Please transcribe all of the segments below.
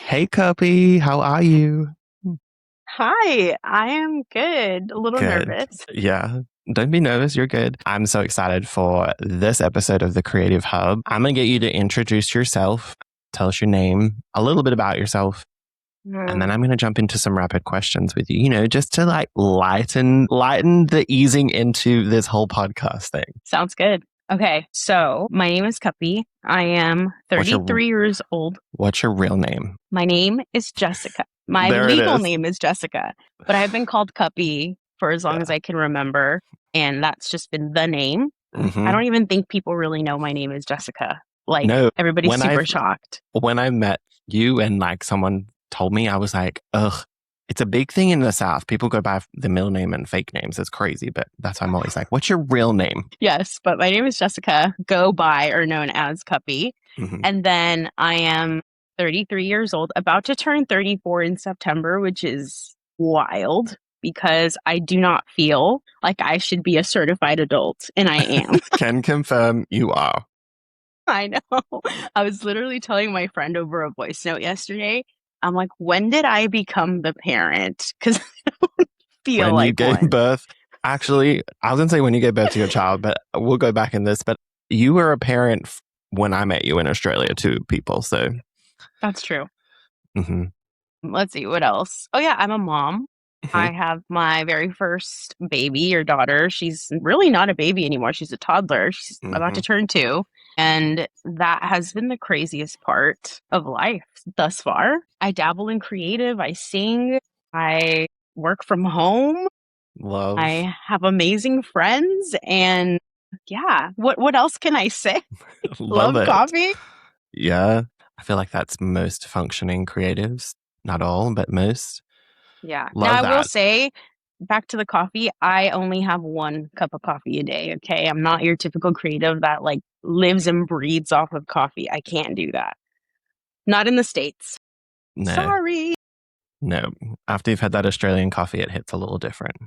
Hey, Cuppy, how are you? Hi, I am good. A little Good. nervous. Yeah. Don't be nervous. You're good. I'm so excited for this episode of the Creative Hub. I'm going to get you to introduce yourself, tell us your name, a little bit about yourself, and then Mm, I'm going to jump into some rapid questions with you, just to like lighten the easing into this whole podcast thing. sounds good. Okay, so my name is Cuppy. I am What's your 33 years old. what's your real name? My name is Jessica. My There it legal is. name is Jessica, but I've been called Cuppy for as long as Yeah. I can remember, and that's just been the name. I hmm don't even think people really know my name is Jessica. Like, No, everybody's when I super shocked. when I met you and like someone told me, I was like, ugh, it's a big thing in the South. People go by the middle name and fake names. It's crazy, but that's why I'm always like, what's your real name? Yes, but my name is Jessica, go by or known as Cuppy. hmm And then I am 33 years old, about to turn 34 in September, which is wild because I do not feel like I should be a certified adult, and I am. Can confirm you are. I know. I was literally telling my friend over a voice note yesterday. I'm like, when did I become the parent? Because I don't feel When you like gave one. birth, actually, I was going to say when you gave birth to your child, but we'll go back in this. But you were a parent when I met you in Australia, too, people. So, That's true. hmm Let's see what else. Oh yeah, I'm a mom. hmm I have my very first baby or daughter. She's really not a baby anymore. She's a toddler. She's about to hmm turn 2. And that has been the craziest part of life thus far. I dabble in creative. I sing. I work from home. Love, I have amazing friends. And yeah, what else can I say? love Love it. coffee. Yeah. I feel like that's most functioning creatives. Not all, but most. Yeah. Now Love I will that. say, back to the coffee, I only have 1 cup of coffee a day. Okay. I'm not your typical creative that like lives and breathes off of coffee. I can't do that. Not in the States. No, Sorry. no. After you've had that Australian coffee, it hits a little different.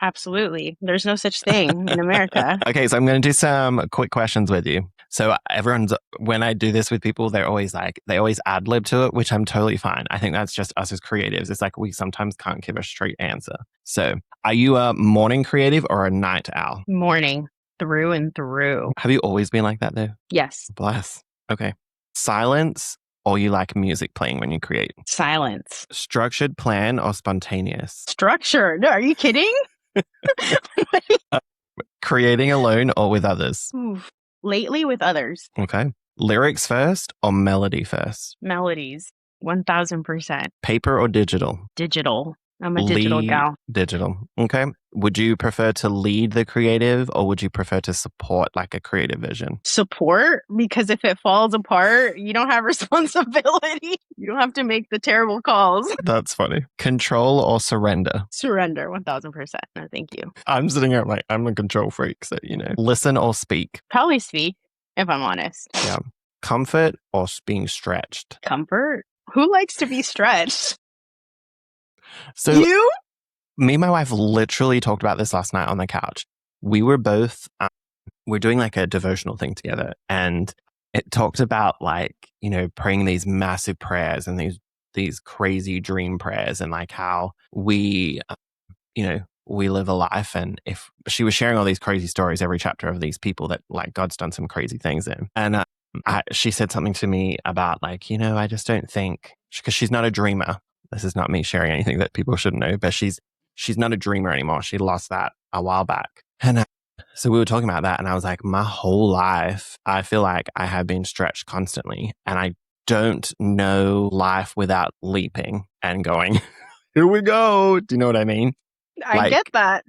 Absolutely. There's no such thing in America. Okay, so I'm going to do some quick questions with you. So when I do this with people, they always ad lib to it, which I'm totally fine. I think that's just us as creatives. It's like we sometimes can't give a straight answer. So are you a morning creative or a night owl? Morning through and through. Have you always been like that though? Yes. Bless. Okay. Silence or you like music playing when you create? Silence. Structured plan or spontaneous? Structure. No, are you kidding? Creating alone or with others? Oof. Lately with others. Okay. Lyrics first or melody first? Melodies. 1000%. Paper or digital? Digital. I'm a digital Lead gal. digital. Okay. Would you prefer to lead the creative or would you prefer to support like a creative vision? Support, because if it falls apart, you don't have responsibility. You don't have to make the terrible calls. That's funny. Control or surrender? Surrender 1000%. No, thank you. I'm sitting here like I'm a control freak, so Listen or speak? Probably speak, if I'm honest. Yeah. Comfort or being stretched? Comfort? Who likes to be stretched? So You? me and my wife literally talked about this last night on the couch. We were both we're doing like a devotional thing together, and it talked about like praying these massive prayers and these crazy dream prayers, and like how we we live a life. And if she was sharing all these crazy stories, every chapter of these people that like God's done some crazy things in, and she said something to me about like I just don't think, because she's not a dreamer. This is not me sharing anything that people shouldn't know, but she's not a dreamer anymore. She lost that a while back, and so we were talking about that, and I was like, my whole life, I feel like I have been stretched constantly, and I don't know life without leaping and going, here we go. Do you know what I mean? I get Like, that.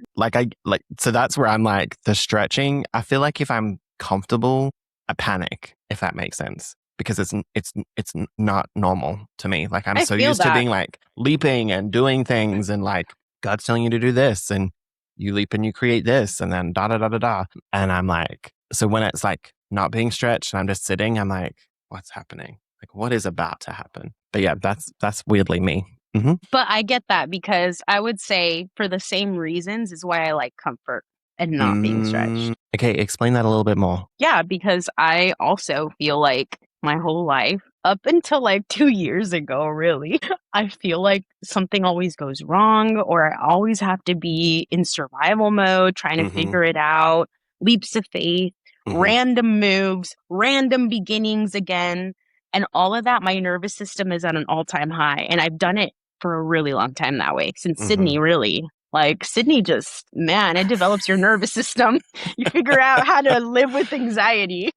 so that's where I'm like, the stretching, I feel like if I'm comfortable, I panic, if that makes sense. Because it's not normal to me. Like I'm I so feel used to that. being like leaping and doing things, and like God's telling you to do this, and you leap and you create this, and then da da da da da. And I'm like, so when it's like not being stretched and I'm just sitting, I'm like, what's happening? Like what is about to happen? But yeah, that's weirdly me. hmm But I get that because I would say for the same reasons is why I like comfort and not being stretched. Okay, explain that a little bit more. Yeah, because I also feel like my whole life, up until like 2 years ago, really. I feel like something always goes wrong, or I always have to be in survival mode, trying to Mm-hmm. figure it out. Leaps of faith, Mm-hmm. random moves, random beginnings again. And all of that, my nervous system is at an all-time high. And I've done it for a really long time that way, since Mm-hmm. Sydney, really. Like Sydney just, man, it develops your nervous system. You figure out how to live with anxiety.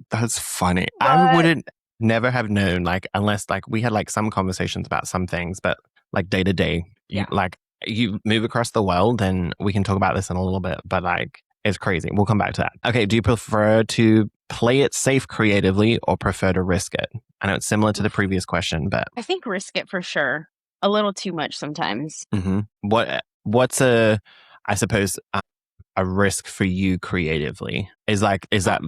That's funny. I But wouldn't never have known, like, unless like we had like some conversations about some things, but like day to day, you yeah. like you move across the world, and we can talk about this in a little bit, but like it's crazy. We'll come back to that. Okay, do you prefer to play it safe creatively or prefer to risk it? I know it's similar to the previous question, but I think risk it for sure. A little too much sometimes. what's a, I suppose, a risk for you creatively? Is that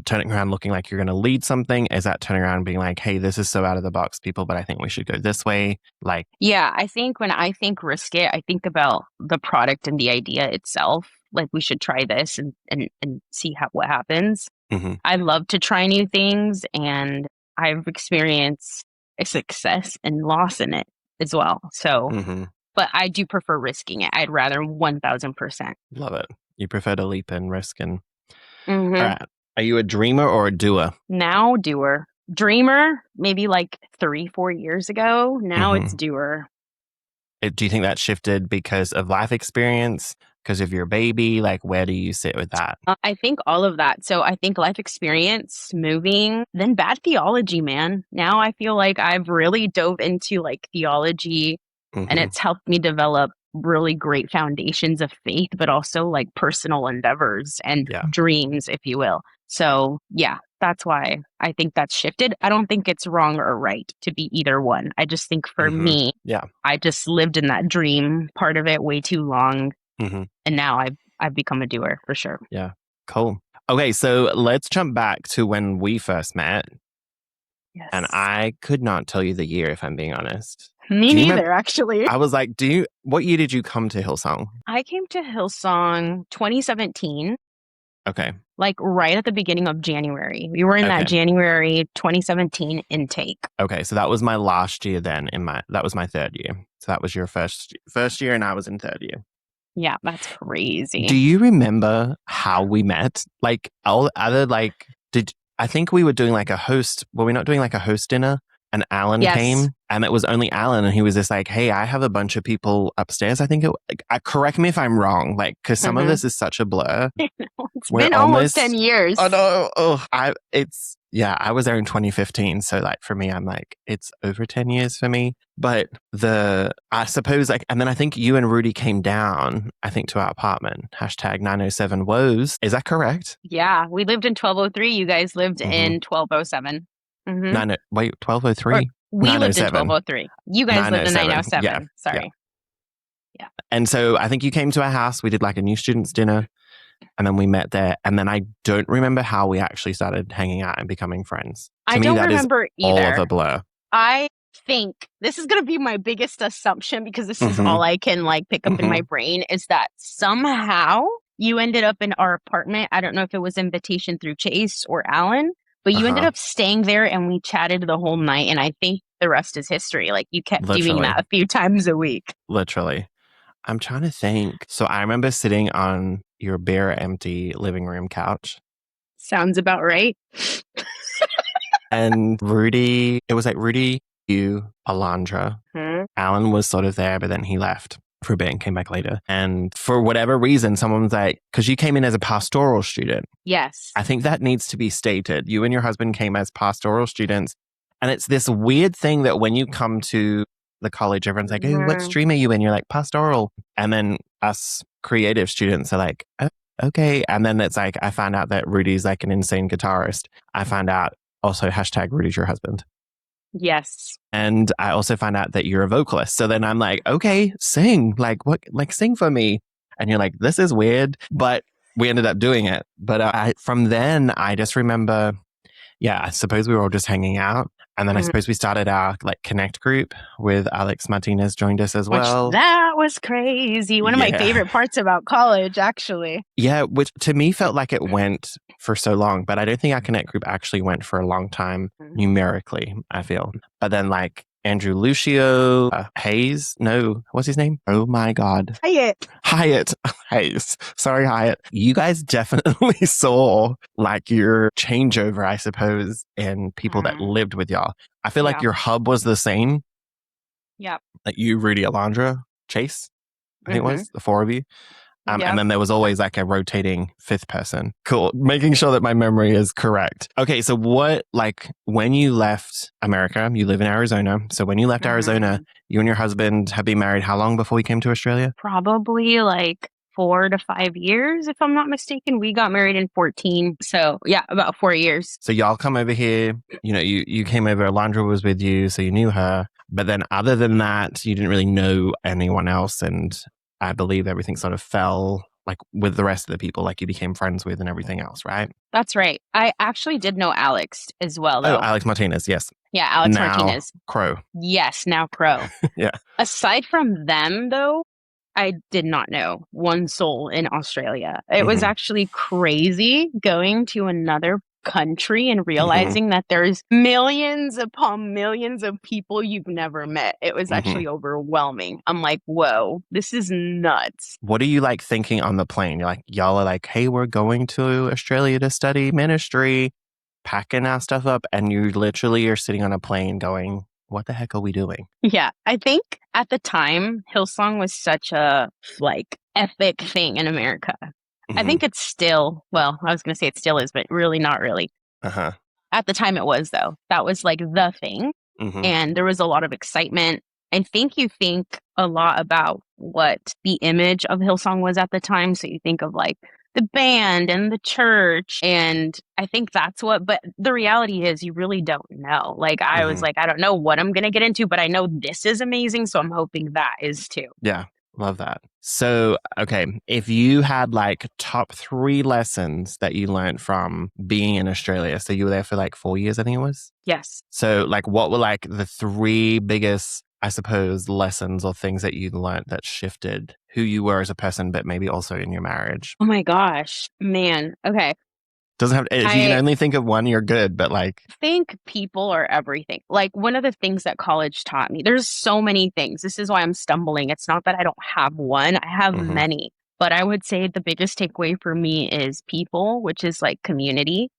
turning around looking like you're going to lead something? Is that turning around being like, hey, this is so out of the box, people, but I think we should go this way? Like, Yeah, I think when I think risk it, I think about the product and the idea itself. Like we should try this and see what happens. mm-hmm, I love to try new things, and I've experienced a success and loss in it as well. So, mm-hmm, but I do prefer risking it. I'd rather 1000%. love it. You prefer to leap and risk. And all Mm-hmm. right, are you a dreamer or a doer? Now doer. Dreamer, maybe like 3, 4 years ago. Now it's Mm-hmm. doer. Do you think that shifted because of life experience, because of your baby? Like, where do you sit with that? I think all of that. So I think life experience, moving, then bad theology, man. Now I feel like I've really dove into like theology, and Mm-hmm. it's helped me develop really great foundations of faith, but also like personal endeavors and Yeah. dreams, if you will. So yeah, that's why I think that's shifted. I don't think it's wrong or right to be either one. I just think for Mm-hmm. me, Yeah. I just lived in that dream part of it way too long. Mm-hmm. And now I've become a doer for sure. Yeah. Cool. Okay, so let's jump back to when we first met. Yes. And I could not tell you the year, if I'm being honest. Me Do you neither, remember? actually. I was like, what year did you come to Hillsong? I came to Hillsong 2017, Okay. like right at the beginning of January. We were in Okay. that January 2017 intake. Okay. So that was my last year then that was my third year. So that was your first year, and I was in third year. Yeah, that's crazy. Do you remember how we met? Like all other I think we were doing like were we not doing like a host dinner? And Alan Yes. came, and it was only Alan, and he was just like, hey, I have a bunch of people upstairs. I think correct me if I'm wrong, like, because some of this is such a blur. It's been almost 10 years. Oh no! I was there in 2015, so like for me, I'm like, it's over 10 years for me. But I suppose like, and then I think you and Rudy came down, I think, to our apartment. #907 woes. Is that correct? Yeah, we lived in 1203. You guys lived in 1207. Mm-hmm. 1203. We lived in 1203. You guys lived in 907. Yeah. Sorry. Yeah. And so I think you came to our house. We did like a new students dinner, and then we met there. And then I don't remember how we actually started hanging out and becoming friends. I don't remember either. All of a blur. I think this is going to be my biggest assumption, because this is all I can like pick up in my brain, is that somehow you ended up in our apartment. I don't know if it was invitation through Chase or Alan, but you ended up staying there, and we chatted the whole night. And I think the rest is history. Like you kept doing that a few times a week. Literally. I'm trying to think. So I remember sitting on your bare empty living room couch. Sounds about right. And Rudy, it was like Rudy, you, Alondra. Alan was sort of there, but then he left for a bit and came back later. And for whatever reason, someone was like, because you came in as a pastoral student. Yes. I think that needs to be stated. You and your husband came as pastoral students. And it's this weird thing that when you come to the college, everyone's like, oh, what stream are you in? You're like, pastoral. And then us creative students are like, oh, okay. And then it's like, I found out that Rudy's like an insane guitarist. I found out also #Rudy's your husband. Yes. And I also found out that you're a vocalist. So then I'm like, okay, sing. Like, what? Like, sing for me. And you're like, this is weird. But we ended up doing it. But from then, I just remember, I suppose we were all just hanging out. And then I suppose we started our like Connect group with Alex Martinez joined us as Which well. that was crazy. One of my Yeah. favorite parts about college, actually. Yeah, which to me felt like it went for so long, but I don't think our Connect group actually went for a long time numerically, I feel. But then like Andrew Lucio, Hayes, no, what's his name? Oh my God. Hyatt. Hayes. Sorry, Hyatt. You guys definitely saw like your changeover, I suppose, in people that lived with y'all. I feel like your hub was the same. Yep. Like you, Rudy, Alondra, Chase, I think it was the four of you. And then there was always like a rotating fifth person. Cool. Making sure that my memory is correct. Okay. So what, like when you left America, you live in Arizona. So when you left Arizona, you and your husband have been married how long before you came to Australia? Probably like 4 to 5 years, if I'm not mistaken. We got married in 14. So yeah, about 4 years. So y'all come over here, you know, you came over, Alondra was with you, so you knew her. But then other than that, you didn't really know anyone else. And I believe everything sort of fell like with the rest of the people, like you became friends with and everything else, right? That's right. I actually did know Alex as well, Oh, though. Alex Martinez, yes. Yeah, Alex Now, Martinez. Crow. Yes, now Crow. Yeah. Aside from them, though, I did not know one soul in Australia. It was actually crazy going to another country and realizing that there's millions upon millions of people you've never met. It was actually overwhelming. I'm like, whoa, this is nuts. What are you like thinking on the plane? You're like, y'all are like, hey, we're going to Australia to study ministry, packing our stuff up, and you literally are sitting on a plane going, what the heck are we doing? Yeah, I think at the time, Hillsong was such a like epic thing in America. I think it's still, well, I was going to say it still is, but really not really. At the time it was, though. That was like the thing. And there was a lot of excitement. I think you think a lot about what the image of Hillsong was at the time. So you think of like the band and the church. And I think that's what, but the reality is you really don't know. Like I was like, I don't know what I'm going to get into, but I know this is amazing. So I'm hoping that is too. Yeah. Love that. So, okay, if you had like top 3 lessons that you learned from being in Australia, so you were there for like 4 years, I think it was? Yes. So, like, what were like the 3 biggest, I suppose, lessons or things that you learned that shifted who you were as a person, but maybe also in your marriage? Oh my gosh, man. Okay. Doesn't have, if you can only think of one, you're good, but like, Think people are everything. Like one of the things that college taught me, there's so many things. This is why I'm stumbling. It's not that I don't have one, I have many. But I would say the biggest takeaway for me is people, which is like community.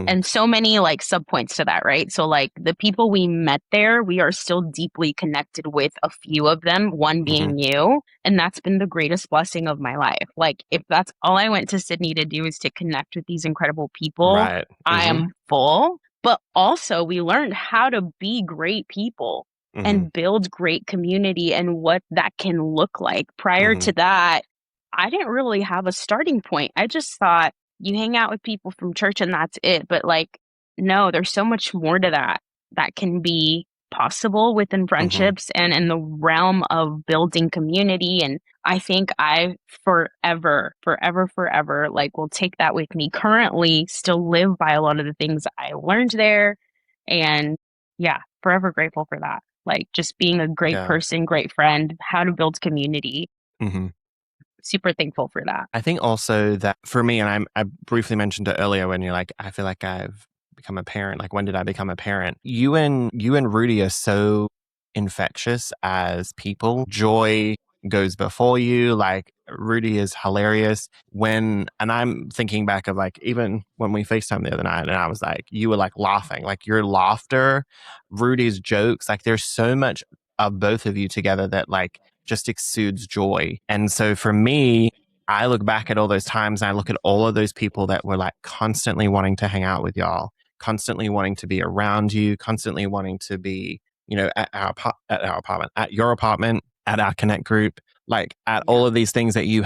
And so many like subpoints to that, right? So like the people we met there, we are still deeply connected with a few of them, one being you. And that's been the greatest blessing of my life. Like if that's all I went to Sydney to do is to connect with these incredible people, right. I am full. But also we learned how to be great people and build great community and what that can look like. Prior to that, I didn't really have a starting point. I just thought, you hang out with people from church and that's it. But like, no, there's so much more to that that can be possible within friendships and in the realm of building community. And I think I forever, like will take that with me. Currently still live by a lot of the things I learned there. And yeah, forever grateful for that. Like just being a great person, great friend, how to build community. Super thankful for that. I think also that for me, and I briefly mentioned it earlier when you're like, I feel like I've become a parent. Like, when did I become a parent? You and Rudy are so infectious as people. Joy goes before you. Like, Rudy is hilarious. And I'm thinking back of like, even when we FaceTimed the other night, and I was like, you were like laughing, like your laughter, Rudy's jokes, like there's so much of both of you together that like just exudes joy. And so for me, I look back at all those times and I look at all of those people that were like constantly wanting to hang out with y'all, constantly wanting to be around you, constantly wanting to be, you know, at our apartment, at your apartment, at our Connect group, like at all of these things that you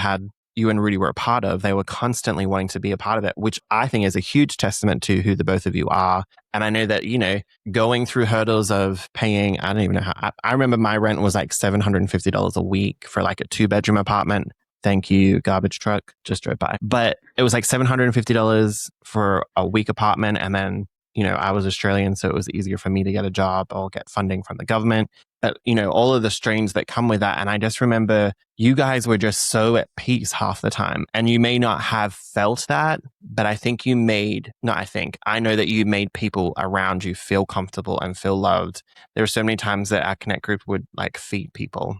and Rudy were a part of. They were constantly wanting to be a part of it, which I think is a huge testament to who the both of you are. And I know that, you know, going through hurdles of paying, I don't even know how, I remember my rent was like $750 a week for like a 2-bedroom apartment. Thank you, garbage truck, just drove by. But it was like $750 for a week apartment. And then I was Australian, so it was easier for me to get a job or get funding from the government. But, all of the strains that come with that. And I just remember you guys were just so at peace half the time. And you may not have felt that, but I think I know that you made people around you feel comfortable and feel loved. There were so many times that our Connect group would like feed people.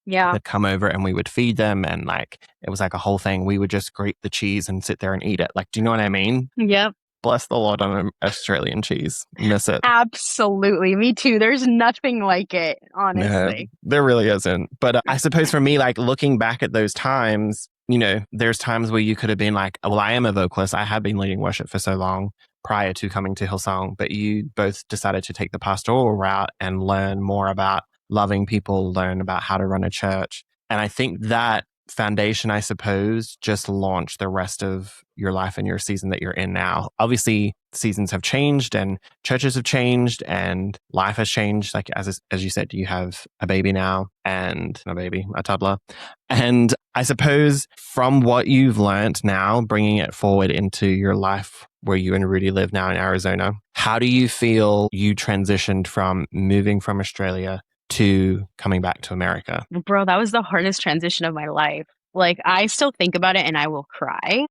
Yeah. They'd come over and we would feed them, and like it was like a whole thing. We would just grate the cheese and sit there and eat it. Like, do you know what I mean? Yep. Bless the Lord on Australian cheese. Miss it. Absolutely. Me too. There's nothing like it, No, honestly. there really isn't. But I suppose for me, like looking back at those times, there's times where you could have been like, well, I am a vocalist. I have been leading worship for so long prior to coming to Hillsong, but you both decided to take the pastoral route and learn more about loving people, learn about how to run a church. And I think that foundation, I suppose, just launched the rest of your life and your season that you're in now. Obviously, seasons have changed and churches have changed and life has changed. Like as you said, you have a baby now and a toddler. And I suppose from what you've learned now, bringing it forward into your life where you and Rudy live now in Arizona, how do you feel you transitioned from moving from Australia to coming back to America? Bro, that was the hardest transition of my life. Like, I still think about it and I will cry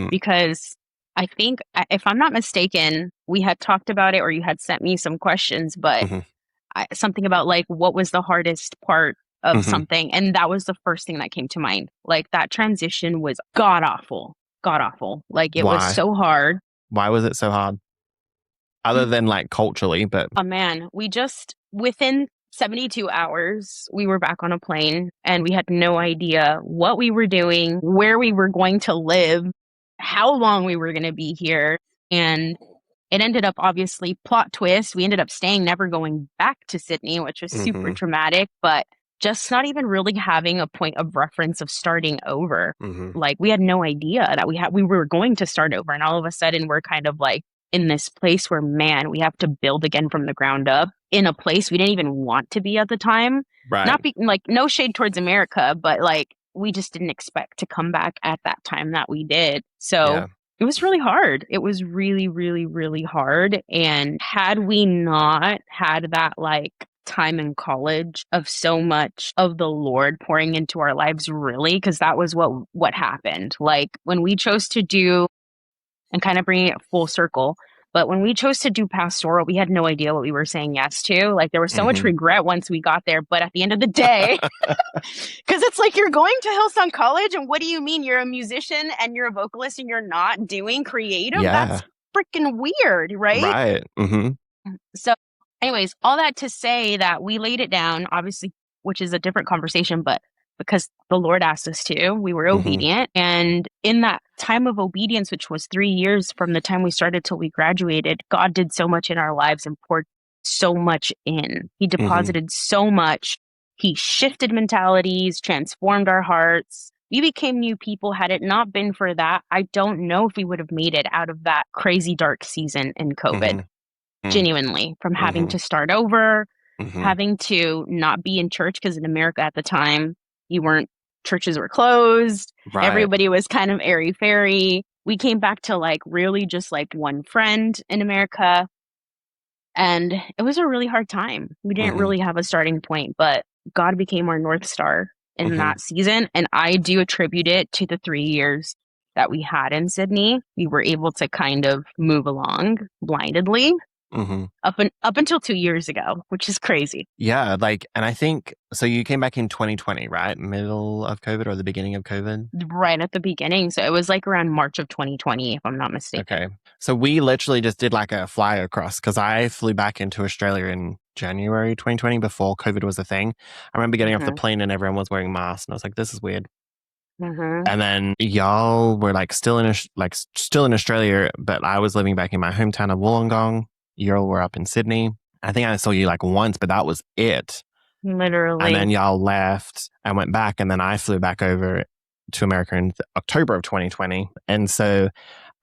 because I think, if I'm not mistaken, we had talked about it or you had sent me some questions, but something about like, what was the hardest part of something? And that was the first thing that came to mind. Like, that transition was god awful. God awful. Like, it was so hard. Why was it so hard? Other than like culturally, but... Oh man, within 72 hours, we were back on a plane and we had no idea what we were doing, where we were going to live, how long we were going to be here. And it ended up, obviously, plot twist. We ended up staying, never going back to Sydney, which was super traumatic, but just not even really having a point of reference of starting over. Like, we had no idea that we were going to start over. And all of a sudden, we're kind of like in this place where, man, we have to build again from the ground up in a place we didn't even want to be at the time. Right. Not like no shade towards America, but like we just didn't expect to come back at that time that we did. So it was really hard. It was really, really, really hard. And had we not had that like time in college of so much of the Lord pouring into our lives, really, because that was what happened. Like when we chose to do, and kind of bringing it full circle, but when we chose to do pastoral, we had no idea what we were saying yes to. Like there was so much regret once we got there. But at the end of the day, because it's like you're going to Hillsong College, and what do you mean you're a musician and you're a vocalist and you're not doing creative? Yeah. That's freaking weird, right? Right. So anyways, all that to say that we laid it down, obviously, which is a different conversation, but because the Lord asked us to, we were obedient. And in that time of obedience, which was 3 years from the time we started till we graduated, God did so much in our lives and poured so much in. He deposited so much. He shifted mentalities, transformed our hearts. We became new people. Had it not been for that, I don't know if we would have made it out of that crazy dark season in COVID. Genuinely, from having to start over, having to not be in church, because in America at the time, churches were closed. Right. Everybody was kind of airy-fairy. We came back to like really just like one friend in America. And it was a really hard time. We didn't really have a starting point, but God became our North Star in that season. And I do attribute it to the 3 years that we had in Sydney. We were able to kind of move along blindedly. Up until 2 years ago, which is crazy. Yeah, and I think, so you came back in 2020, right? Middle of COVID or the beginning of COVID? Right at the beginning. So it was like around March of 2020, if I'm not mistaken. Okay. So we literally just did like a fly across, because I flew back into Australia in January 2020 before COVID was a thing. I remember getting off the plane and everyone was wearing masks and I was like, this is weird. And then y'all were like still in Australia, but I was living back in my hometown of Wollongong. Y'all were up in Sydney. I think I saw you like once, but that was it. Literally. And then y'all left and went back. And then I flew back over to America in October of 2020. And so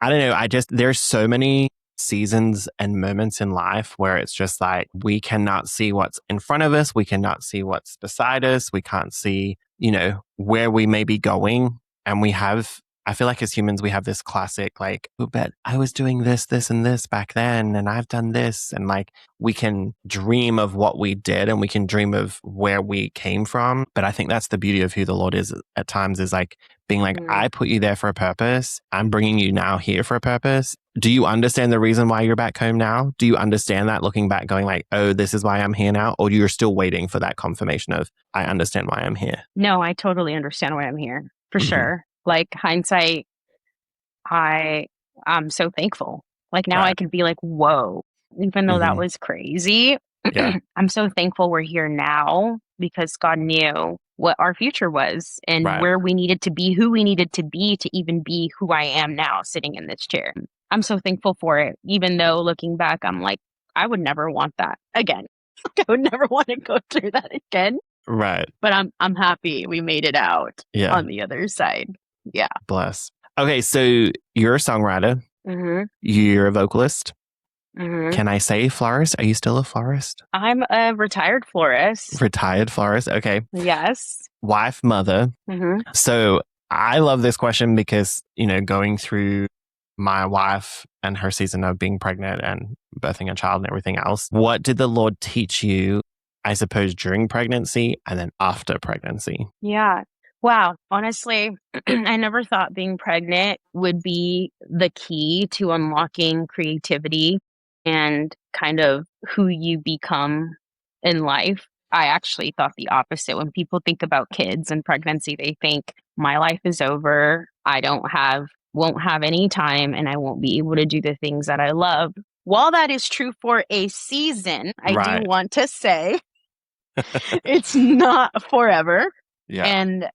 I don't know. There's so many seasons and moments in life where it's just like, we cannot see what's in front of us. We cannot see what's beside us. We can't see, where we may be going. And we have I feel like as humans, we have this classic, like, oh, but I was doing this, this, and this back then, and I've done this. And like, we can dream of what we did and we can dream of where we came from. But I think that's the beauty of who the Lord is at times, is like being like, I put you there for a purpose. I'm bringing you now here for a purpose. Do you understand the reason why you're back home now? Do you understand that looking back, going like, oh, this is why I'm here now? Or you're still waiting for that confirmation of, I understand why I'm here? No, I totally understand why I'm here, for sure. Like hindsight, I'm so thankful. Like now I can be like, whoa, even though that was crazy. Yeah. I'm so thankful we're here now because God knew what our future was and where we needed to be, who we needed to even be who I am now sitting in this chair. I'm so thankful for it, even though looking back, I'm like, I would never want that again. I would never want to go through that again. Right. But I'm happy we made it out on the other side. Yeah. Bless. Okay, so you're a songwriter. You're a vocalist. Can I say florist? Are you still a florist? I'm a retired florist. Retired florist. Okay. Yes. Wife, mother. So I love this question because, you know, going through my wife and her season of being pregnant and birthing a child and everything else, what did the Lord teach you, I suppose, during pregnancy and then after pregnancy? Yeah. Wow. Honestly, I never thought being pregnant would be the key to unlocking creativity and kind of who you become in life. I actually thought the opposite. When people think about kids and pregnancy, they think my life is over. I won't have any time and I won't be able to do the things that I love. While that is true for a season, I do want to say it's not forever. Yeah. And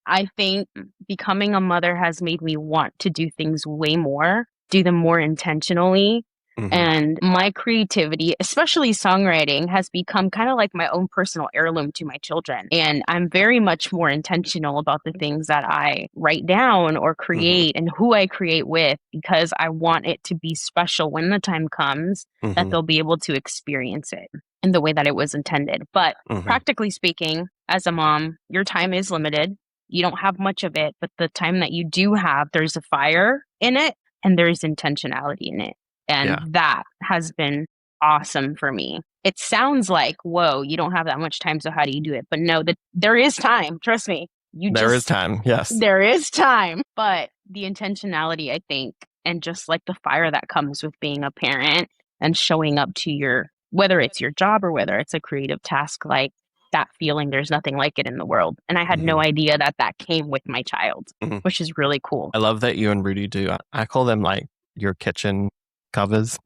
I think becoming a mother has made me want to do things way more, do them more intentionally. And my creativity, especially songwriting, has become kind of like my own personal heirloom to my children. And I'm very much more intentional about the things that I write down or create and who I create with, because I want it to be special when the time comes that they'll be able to experience it in the way that it was intended. But practically speaking, as a mom, your time is limited. You don't have much of it, but the time that you do have, there's a fire in it and there's intentionality in it. And that has been awesome for me. It sounds like, whoa, you don't have that much time, so how do you do it? But no, there is time. Trust me. There is time. Yes. There is time. But the intentionality, I think, and just like the fire that comes with being a parent and showing up to whether it's your job or whether it's a creative task, like that feeling, there's nothing like it in the world. And I had no idea that came with my child, which is really cool. I love that you and Rudy do. I call them like your kitchen covers.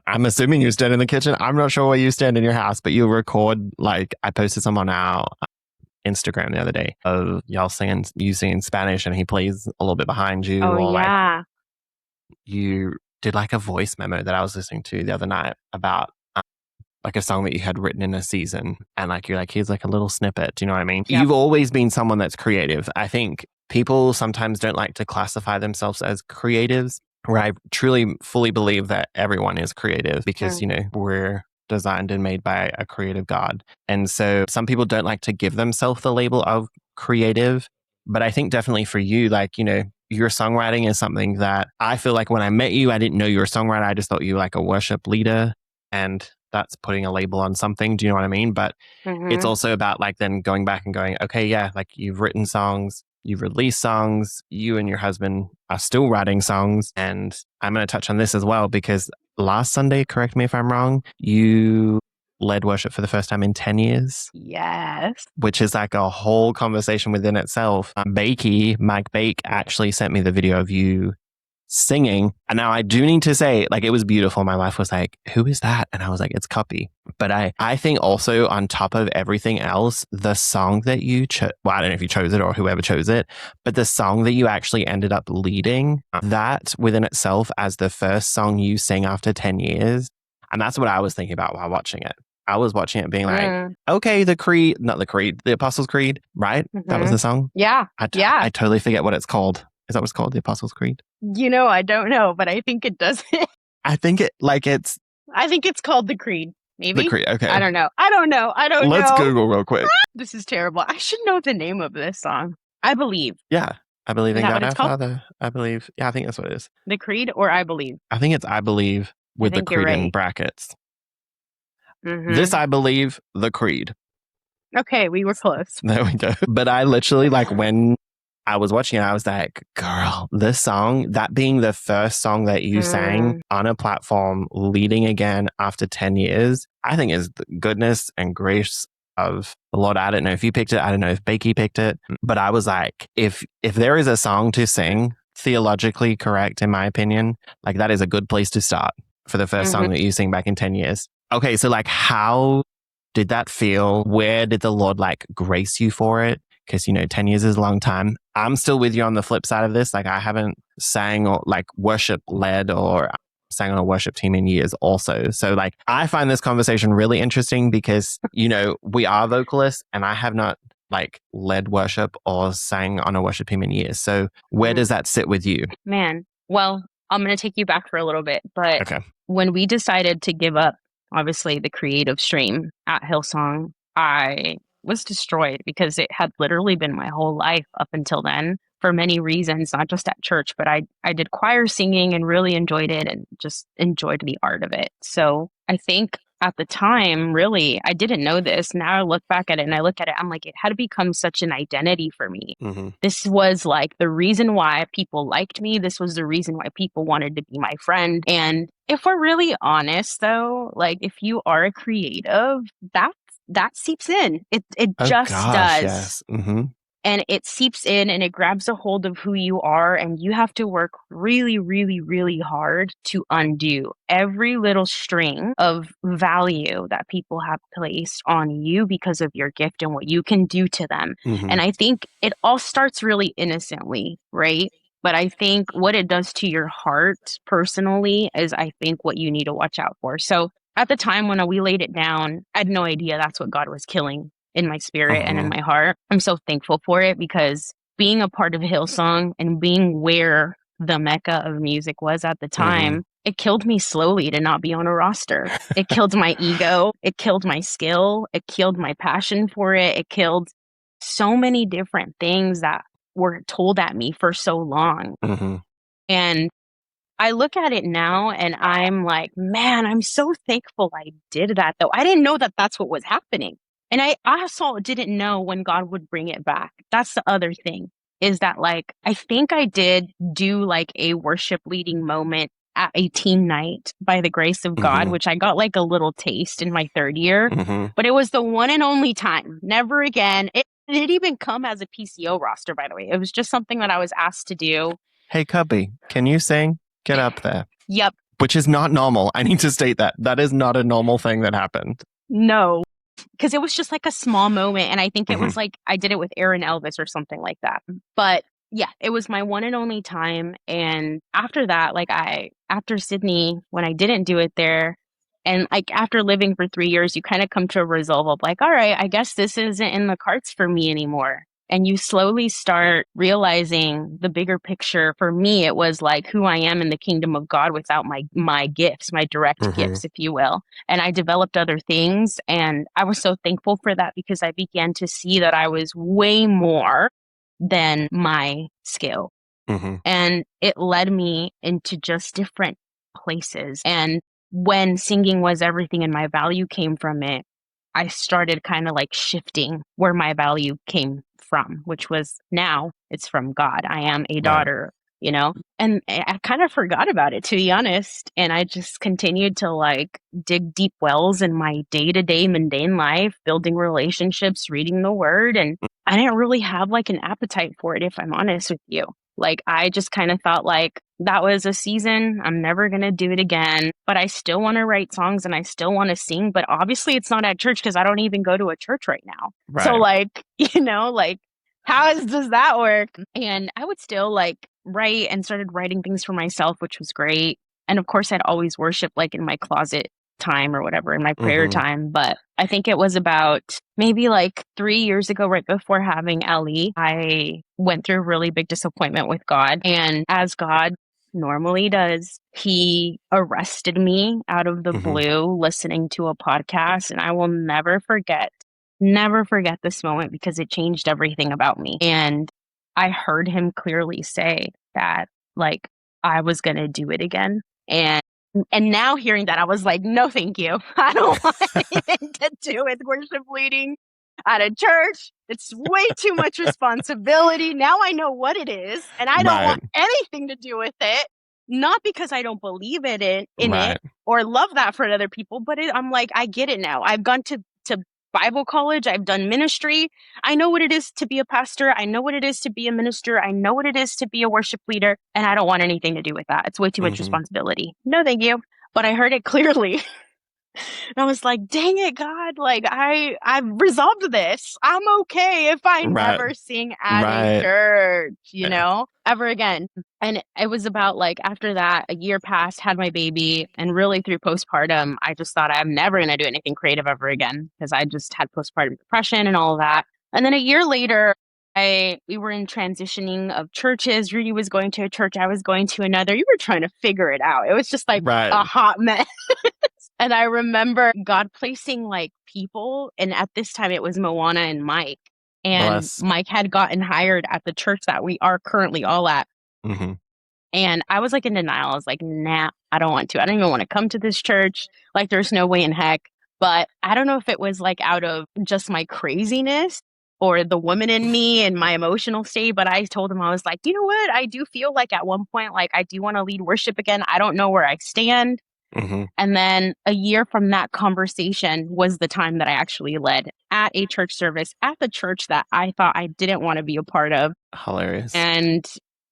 I'm assuming you stand in the kitchen. I'm not sure where you stand in your house, but you record, like, I posted some on our Instagram the other day of y'all singing, you singing Spanish and he plays a little bit behind you. Oh, yeah. Like, you did like a voice memo that I was listening to the other night about like a song that you had written in a season. And like, you're like, here's like a little snippet. Do you know what I mean? Yep. You've always been someone that's creative. I think people sometimes don't like to classify themselves as creatives, where I truly fully believe that everyone is creative because, you know, we're designed and made by a creative God. And so some people don't like to give themselves the label of creative. But I think definitely for you, like, you know, your songwriting is something that I feel like when I met you, I didn't know you were a songwriter. I just thought you were like a worship leader. And that's putting a label on something. Do you know what I mean? But it's also about like then going back and going, okay, yeah, like you've written songs, you've released songs, you and your husband are still writing songs. And I'm going to touch on this as well because last Sunday, correct me if I'm wrong, you led worship for the first time in 10 years. Yes. Which is like a whole conversation within itself. Mike Bake actually sent me the video of you singing. And now I do need to say, like, it was beautiful. My wife was like, who is that? And I was like, it's Cuppy. But I think also on top of everything else, the song that you chose, well, I don't know if you chose it or whoever chose it, but the song that you actually ended up leading, that within itself as the first song you sing after 10 years. And that's what I was thinking about while watching it. I was watching it being like, okay, the Apostles' Creed, right? That was the song? Yeah. I totally forget what it's called. Is that what it's called? The Apostles' Creed? You know, I don't know, but I think it does. I think it's called the Creed. Maybe? The Creed, okay. I don't know. Let's Google real quick. This is terrible. I should know the name of this song. I believe. Yeah. I believe Is in that God what it's our called? Father. I believe. Yeah, I think that's what it is. The Creed or I Believe? I think it's I believe I with the think you're creed in right. brackets. This Hmm. I believe, the creed. Okay, we were close. There we go. But I literally, like, when I was watching it, I was like, girl, this song, that being the first song that you sang Mm, on a platform, leading again after 10 years, I think is the goodness and grace of the Lord. I don't know if you picked it. I don't know if Becky picked it. But I was like, if there is a song to sing, theologically correct, in my opinion, like that is a good place to start for the first hmm song that you sing back in 10 years. Okay, so like how did that feel? Where did the Lord like grace you for it? Because, 10 years is a long time. I'm still with you on the flip side of this. Like, I haven't sang or like worship led or sang on a worship team in years also. So, like, I find this conversation really interesting because, we are vocalists and I have not like led worship or sang on a worship team in years. So, where hmm does that sit with you? Man, well, I'm going to take you back for a little bit, but Okay. when we decided to give up, obviously, the creative stream at Hillsong, I was destroyed because it had literally been my whole life up until then for many reasons, not just at church, but I did choir singing and really enjoyed it and just enjoyed the art of it. So I think at the time, really, I didn't know this. Now I look back at it and I look at it, I'm like, it had become such an identity for me. Mm-hmm. This was like the reason why people liked me. This was the reason why people wanted to be my friend. And if we're really honest though, like if you are a creative, that seeps in. It Oh, just gosh. does. Yes. Mm-hmm. And it seeps in and it grabs a hold of who you are, and you have to work really, really, really hard to undo every little string of value that people have placed on you because of your gift and what you can do to them. Mm-hmm. And I think it all starts really innocently, right? But I think what it does to your heart personally is, I think, what you need to watch out for. So at the time when we laid it down, I had no idea that's what God was killing in my spirit and in Mm-hmm. my heart. I'm so thankful for it because being a part of Hillsong and being where the mecca of music was at the Mm-hmm. time, it killed me slowly to not be on a roster. It killed my ego. It killed my skill. It killed my passion for it. It killed so many different things that were told at me for so long. Mm-hmm. And I look at it now and I'm like, man, I'm so thankful I did that though. I didn't know that that's what was happening. And I also didn't know when God would bring it back. That's the other thing is that like, I think I did do like a worship leading moment at a teen night by the grace of God, Mm-hmm. which I got like a little taste in my third year, Mm-hmm. but it was the one and only time, never again. It didn't even come as a PCO roster, by the way. It was just something that I was asked to do. Hey, Cuppy, can you sing? Get up there. Yep. Which is not normal. I need to state that. That is not a normal thing that happened. No, because it was just like a small moment. And I think it Mm-hmm. was like I did it with Aaron Elvis or something like that. But yeah, it was my one and only time. And after that, after Sydney, when I didn't do it there, and like after living for 3 years, you kind of come to a resolve of like, all right, I guess this isn't in the cards for me anymore. And you slowly start realizing the bigger picture. For me, it was like who I am in the kingdom of God without my gifts, my direct Mm-hmm. gifts, if you will. And I developed other things. And I was so thankful for that because I began to see that I was way more than my skill. Mm-hmm. And it led me into just different places. And when singing was everything and my value came from it, I started kind of like shifting where my value came from, which was now it's from God. I am a Right. daughter, and I kind of forgot about it, to be honest. And I just continued to like dig deep wells in my day to day mundane life, building relationships, reading the word. And I didn't really have like an appetite for it, if I'm honest with you. Like, I just kind of thought like that was a season. I'm never going to do it again, but I still want to write songs and I still want to sing. But obviously, it's not at church because I don't even go to a church right now. So, Right. like, like, does that work? And I would still like write and started writing things for myself, which was great. And of course, I'd always worship like in my closet time or whatever, in my prayer Mm-hmm. time. But I think it was about maybe like 3 years ago, right before having Ellie, I went through a really big disappointment with God. And as God normally does, he arrested me out of the Mm-hmm. blue listening to a podcast. And I will never forget this moment because it changed everything about me. And I heard him clearly say that, like, I was going to do it again. And now hearing that, I was like, no, thank you. I don't want anything to do with worship leading at a church. It's way too much responsibility. Now I know what it is, and I don't want Right. anything to do with it. Not because I don't believe in it Right. or love that for other people, but I'm like, I get it now. I've gone to Bible college. I've done ministry. I know what it is to be a pastor. I know what it is to be a minister. I know what it is to be a worship leader, and I don't want anything to do with that. It's way too much Mm-hmm. responsibility. No, thank you. But I heard it clearly. And I was like, dang it, God, like I've resolved this. I'm okay if I Right. never sing at a Right. church, Yeah. ever again. And it was about like after that, a year passed, had my baby, and really through postpartum, I just thought I'm never gonna do anything creative ever again because I just had postpartum depression and all of that. And then a year later, we were in transitioning of churches. Rudy was going to a church, I was going to another. You were trying to figure it out. It was just like Right. a hot mess. And I remember God placing like people, and at this time it was Moana and Mike. And Bless. Mike had gotten hired at the church that we are currently all at. Mm-hmm. And I was like in denial. I was like, nah, I don't want to. I don't even want to come to this church. Like, there's no way in heck. But I don't know if it was like out of just my craziness or the woman in me and my emotional state. But I told him, I was like, you know what? I do feel like at one point, like, I do want to lead worship again. I don't know where I stand. Mm-hmm. And then a year from that conversation was the time that I actually led at a church service at the church that I thought I didn't want to be a part of. Hilarious. And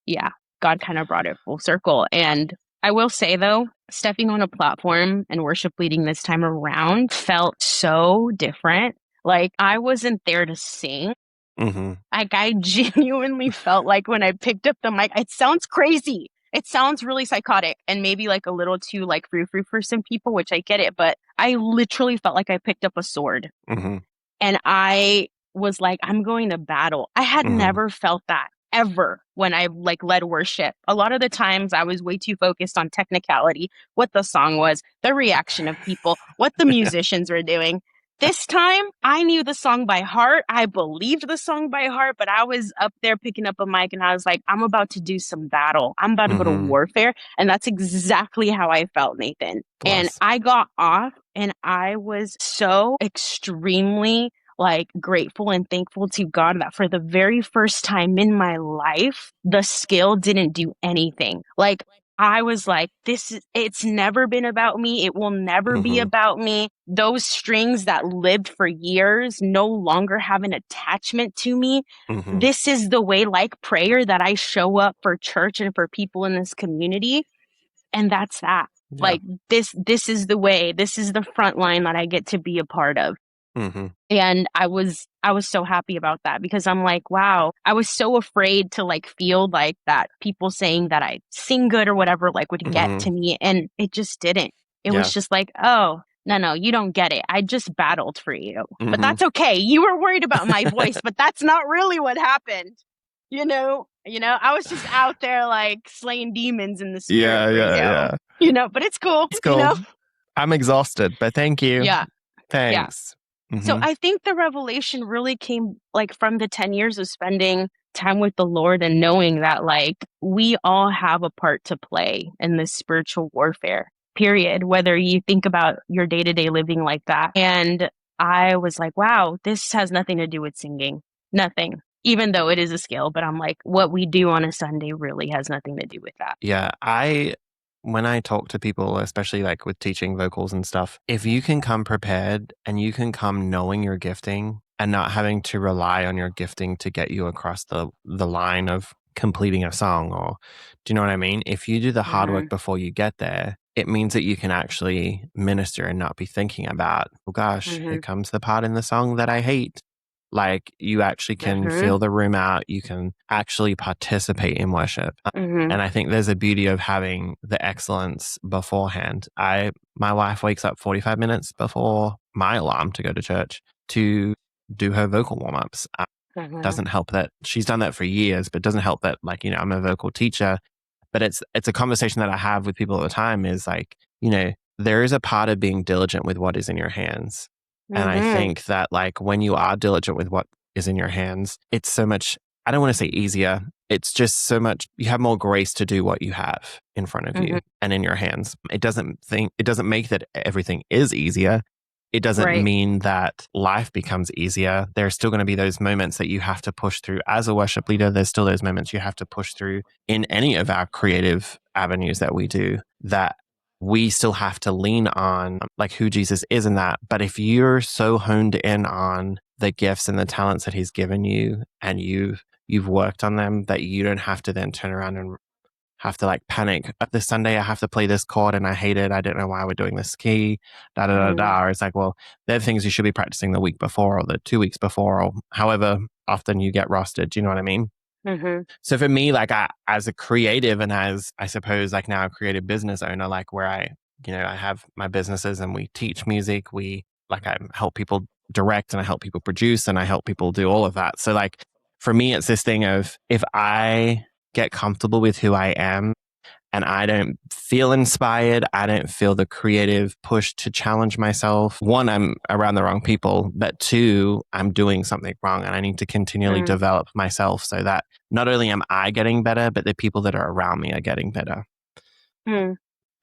yeah, God kind of brought it full circle. And I will say though, stepping on a platform and worship leading this time around felt so different. Like I wasn't there to sing. Mm-hmm. Like I genuinely felt like when I picked up the mic, it sounds crazy. It sounds really psychotic and maybe like a little too like frou-frou for some people, which I get it, but I literally felt like I picked up a sword Mm-hmm. and I was like, I'm going to battle. I had Mm-hmm. never felt that ever when I like led worship. A lot of the times I was way too focused on technicality, what the song was, the reaction of people, what the musicians were doing. This time I knew the song by heart. I believed the song by heart, but I was up there picking up a mic and I was like, I'm about to do some battle. I'm about to go to Mm-hmm. warfare. And that's exactly how I felt, Nathan. And Bless. I got off and I was so extremely like grateful and thankful to God that for the very first time in my life, the skill didn't do anything. Like I was like, it's never been about me. It will never be Mm-hmm. about me. Those strings that lived for years no longer have an attachment to me. Mm-hmm. This is the way, like prayer, that I show up for church and for people in this community. And that's that. Yeah. Like this is the way, this is the front line that I get to be a part of. Mm-hmm. And I was so happy about that because I'm like, wow, I was so afraid to like feel like that people saying that I sing good or whatever like would get Mm-hmm. to me. And it just didn't. It Yeah. was just like, oh, no, you don't get it. I just battled for you. But Mm-hmm. that's okay. You were worried about my voice, but that's not really what happened. I was just out there like slaying demons in the spirit Yeah. for Yeah. you. Yeah. But it's cool, It's cool. I'm exhausted, but thank you. Yeah. Yeah. Thanks. So Mm-hmm. I think the revelation really came like from the 10 years of spending time with the Lord and knowing that like we all have a part to play in this spiritual warfare, period, whether you think about your day-to-day living like that. And I was like, wow, this has nothing to do with singing. Nothing. Even though it is a skill, but I'm like, what we do on a Sunday really has nothing to do with that. Yeah. When I talk to people, especially like with teaching vocals and stuff, if you can come prepared and you can come knowing your gifting and not having to rely on your gifting to get you across the line of completing a song, or do you know what I mean? If you do the hard work before you get there, it means that you can actually minister and not be thinking about, oh gosh, here comes the part in the song that I hate. Like you actually can feel the room out. You can actually participate in worship. And I think there's a beauty of having the excellence beforehand. My wife wakes up 45 minutes before my alarm to go to church to do her vocal warm-ups. Doesn't help that she's done that for years, but doesn't help that like, I'm a vocal teacher. But it's a conversation that I have with people all the time is like, there is a part of being diligent with what is in your hands. And I think that like when you are diligent with what is in your hands, it's so much I don't want to say easier. It's just so much, you have more grace to do what you have in front of Hmm. you and in your hands. It doesn't make that everything is easier. It doesn't Right. mean that life becomes easier. There's still going to be those moments that you have to push through as a worship leader. There's still those moments you have to push through in any of our creative avenues that we do, that we still have to lean on like who Jesus is in that. But if you're so honed in on the gifts and the talents that he's given you, and you've worked on them, that you don't have to then turn around and have to like panic. This Sunday I have to play this chord and I hate it. I don't know why we're doing this key. Da da da Mm-hmm. da. Or it's like, well, they're things you should be practicing the week before or the 2 weeks before, or however often you get rostered. Do you know what I mean? Mm-hmm. So for me, like as a creative, and as I suppose like now a creative business owner, like where I have my businesses and we teach music, I help people direct and I help people produce and I help people do all of that. So like for me, it's this thing of, if I get comfortable with who I am and I don't feel inspired, I don't feel the creative push to challenge myself. One, I'm around the wrong people, but two, I'm doing something wrong and I need to continually Mm-hmm. develop myself so that not only am I getting better, but the people that are around me are getting better. And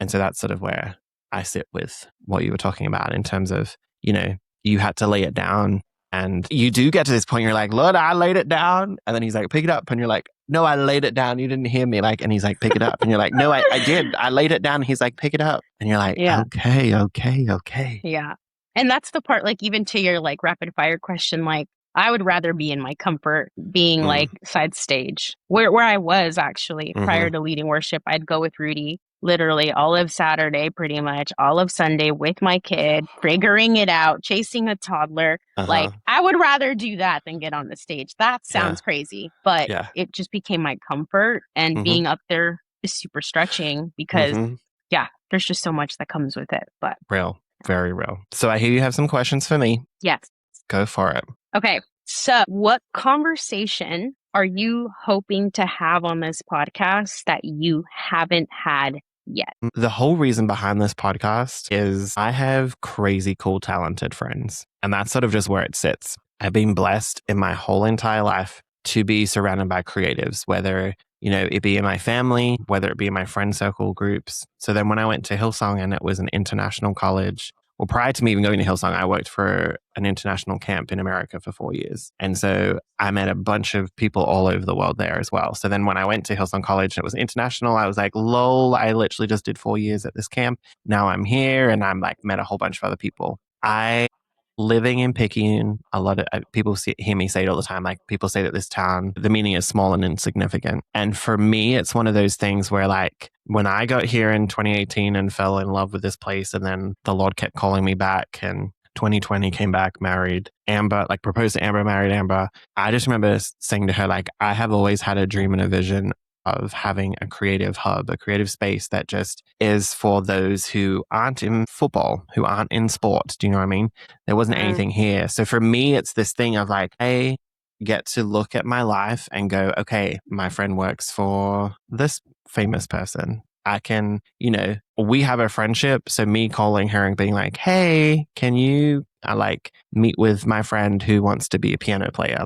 so that's sort of where I sit with what you were talking about in terms of, you had to lay it down. And you do get to this point, you're like, Lord, I laid it down. And then he's like, pick it up. And you're like, no, I laid it down. You didn't hear me. And he's like, pick it up. And you're like, no, I did. I laid it down. And he's like, pick it up. And you're like, Yeah. okay, okay, okay. Yeah. And that's the part, like, even to your like rapid fire question, like, I would rather be in my comfort being like side stage where I was actually prior to leading worship. I'd go with Rudy literally all of Saturday, pretty much all of Sunday with my kid, figuring it out, chasing a toddler. Like, I would rather do that than get on the stage. That sounds crazy, but Yeah. it just became my comfort, and being up there is super stretching because yeah, there's just so much that comes with it. But Real, very real. So I hear you have some questions for me. yes. Go for it. Okay. So, what conversation are you hoping to have on this podcast that you haven't had yet? The whole reason behind this podcast is I have crazy cool, talented friends. And that's sort of just where it sits. I've been blessed in my whole entire life to be surrounded by creatives, whether, it be in my family, whether it be in my friend circle groups. So then when I went to Hillsong, and it was an international college, well, prior to me even going to Hillsong, I worked for an international camp in America for 4 years. And so I met a bunch of people all over the world there as well. So then when I went to Hillsong College and it was international, I was like, lol, I literally just did 4 years at this camp. Now I'm here and I'm like met a whole bunch of other people. Living in Picayune, a lot of people hear me say it all the time. Like, people say that this town, the meaning is small and insignificant. And for me, it's one of those things where, like, when I got here in 2018 and fell in love with this place, and then the Lord kept calling me back, and 2020 came back, married Amber, like proposed to Amber, married Amber. I just remember saying to her, like, I have always had a dream and a vision of having a creative hub, a creative space that just is for those who aren't in football, who aren't in sport. Do you know what I mean? There wasn't anything here. So for me, it's this thing of like, I get to look at my life and go, okay, my friend works for this famous person. I can, we have a friendship. So me calling her and being like, hey, can you meet with my friend who wants to be a piano player?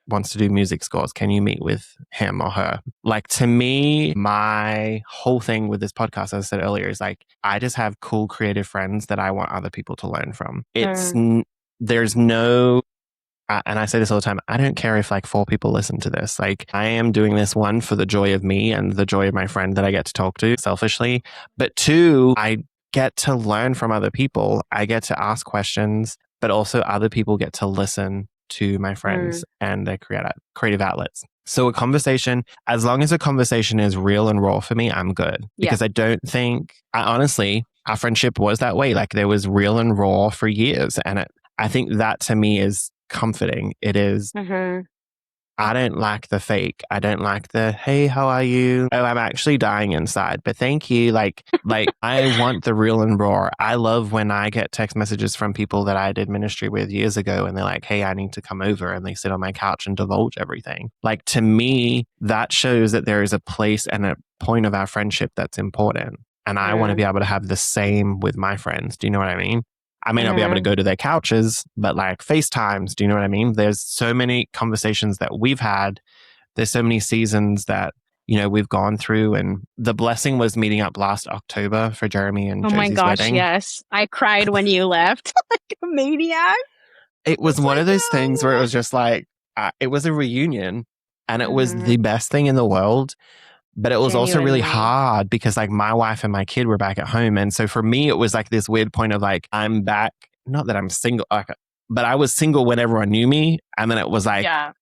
Wants to do music scores. Can you meet with him or her? Like, to me, my whole thing with this podcast, as I said earlier, is like, I just have cool creative friends that I want other people to learn from. There's no, and I say this all the time, I don't care if like 4 people listen to this. Like, I am doing this, one, for the joy of me and the joy of my friend that I get to talk to selfishly. But 2, I get to learn from other people. I get to ask questions, but also other people get to listen to my friends and their creative outlets. So a conversation, as long as a conversation is real and raw for me, I'm good. Because I don't think, honestly, our friendship was that way. Like, there was real and raw for years. And I think that to me is comforting. It is, I don't like the fake. I don't like the, hey, how are you? Oh, I'm actually dying inside, but thank you. Like I want the real and raw. I love when I get text messages from people that I did ministry with years ago, and they're like, hey, I need to come over, and they sit on my couch and divulge everything. Like, to me, that shows that there is a place and a point of our friendship that's important. And I want to be able to have the same with my friends. Do you know what I mean? I may not be able to go to their couches, but like FaceTimes, do you know what I mean? There's so many conversations that we've had. There's so many seasons that, we've gone through. And the blessing was meeting up last October for Jeremy and Oh my Josie's gosh, wedding. yes. I cried when you left like a maniac. It was It's one like, of those things where it no. was just like, it was a reunion and it was Mhm. the best thing in the world. But it was also really Genuinely. hard because like my wife and my kid were back at home. And so for me, it was like this weird point of like, I'm back. Not that I'm single, but I was single when everyone knew me. And then it was like, Yeah.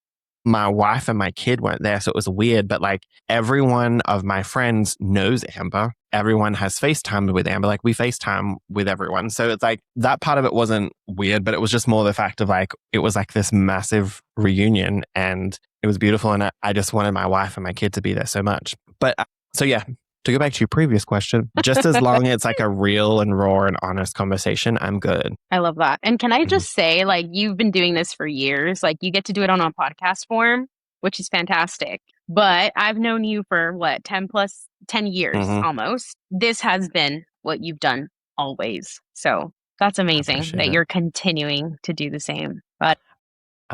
my wife and my kid weren't there. So it was weird. But like everyone of my friends knows Amber. Everyone has FaceTimed with Amber. Like we FaceTime with everyone. So it's like that part of it wasn't weird, but it was just more the fact of like, it was like this massive reunion and it was beautiful. And I just wanted my wife and my kid to be there so much. But so yeah, to go back to your previous question, just as long as it's like a real and raw and honest conversation, I'm good. I love that. And can I just say, like, you've been doing this for years. Like, you get to do it on a podcast form, which is fantastic. But I've known you for what, 10 years almost. This has been what you've done always. So that's amazing that you're continuing to do the same. But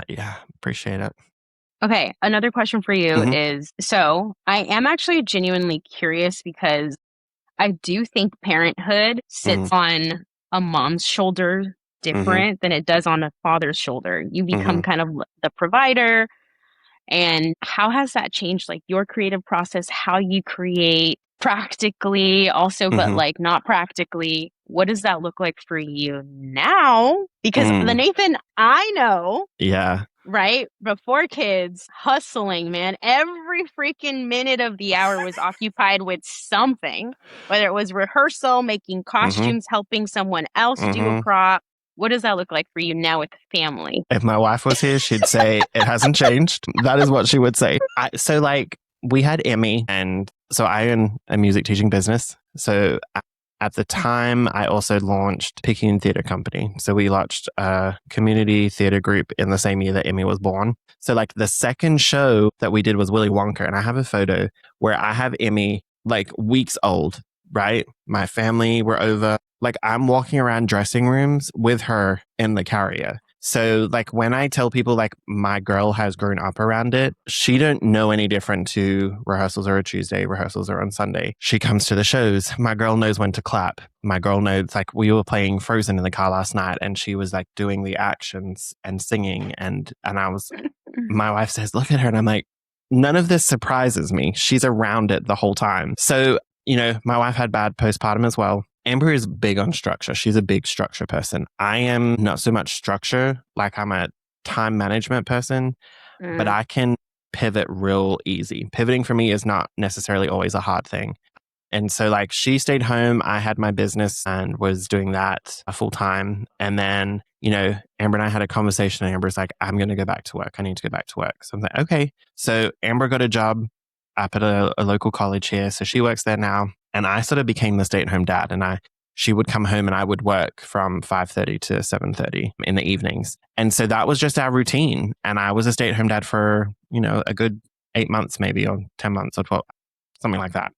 yeah, appreciate it. okay, another question for you is, so I am actually genuinely curious because I do think parenthood sits on a mom's shoulder different than it does on a father's shoulder. You become kind of the provider. And how has that changed like your creative process, how you create practically also, but like not practically? What does that look like for you now? Because the Nathan I know, yeah, right, before kids, hustling, man. Every freaking minute of the hour was occupied with something, whether it was rehearsal, making costumes, helping someone else do a prop. What does that look like for you now with family? If my wife was here, she'd say it hasn't changed. That is what she would say. So like we had Emmy, and so I own a music teaching business. So at the time, I also launched Picayune Theatre Company. So we launched a community theatre group in the same year that Emmy was born. So like the second show that we did was Willy Wonka, and I have a photo where I have Emmy like weeks old, right? My family were over. Like I'm walking around dressing rooms with her in the carrier. So like when I tell people like my girl has grown up around it, she don't know any different to rehearsals are a Tuesday, rehearsals are on Sunday. She comes to the shows. My girl knows when to clap. My girl knows, like we were playing Frozen in the car last night and she was like doing the actions and singing and I was, my wife says, look at her. And I'm like, none of this surprises me. She's around it the whole time. So, my wife had bad postpartum as well. Amber is big on structure. She's a big structure person. I am not so much structure, like I'm a time management person, but I can pivot real easy. Pivoting for me is not necessarily always a hard thing. And so like she stayed home, I had my business and was doing that full time. And then, Amber and I had a conversation and Amber's like, I'm going to go back to work. I need to go back to work. So I'm like, okay. So Amber got a job up at a local college here. So she works there now. And I sort of became the stay-at-home dad. And she would come home and I would work from 5:30 to 7:30 in the evenings. And so that was just our routine. And I was a stay-at-home dad for, a good 8 months, maybe, or 10 months or 12, something like that.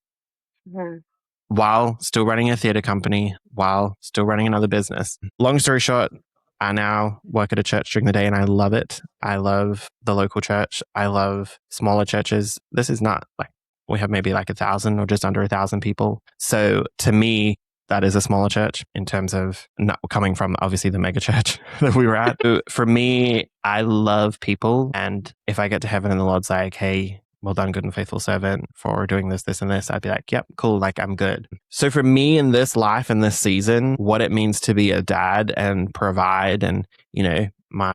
While still running a theater company, while still running another business. Long story short, I now work at a church during the day and I love it. I love the local church. I love smaller churches. This is not like, we have maybe like 1,000 or just under 1,000 people. So to me, that is a smaller church in terms of not coming from obviously the mega church that we were at. So for me, I love people. And if I get to heaven and the Lord's like, hey, well done, good and faithful servant for doing this, this, and this, I'd be like, yep, cool. Like I'm good. So for me in this life, in this season, what it means to be a dad and provide and,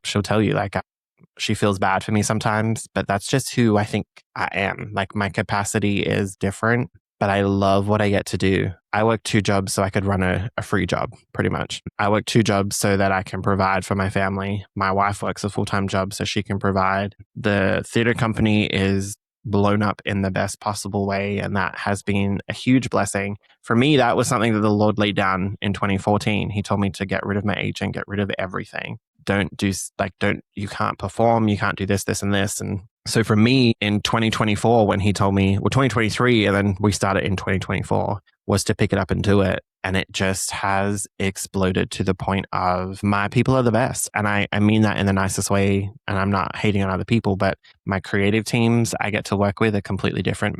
she'll tell you like, she feels bad for me sometimes, but that's just who I think I am. Like my capacity is different, but I love what I get to do. I work 2 jobs so I could run a free job, pretty much. I work 2 jobs so that I can provide for my family. My wife works a full-time job so she can provide. The theater company is blown up in the best possible way, and that has been a huge blessing. For me, that was something that the Lord laid down in 2014. He told me to get rid of my agent, get rid of everything. You can't perform, you can't do this, this, and this. And so for me in 2024, when he told me, 2023, and then we started in 2024, was to pick it up and do it. And it just has exploded to the point of my people are the best. And I mean that in the nicest way. And I'm not hating on other people, but my creative teams I get to work with are completely different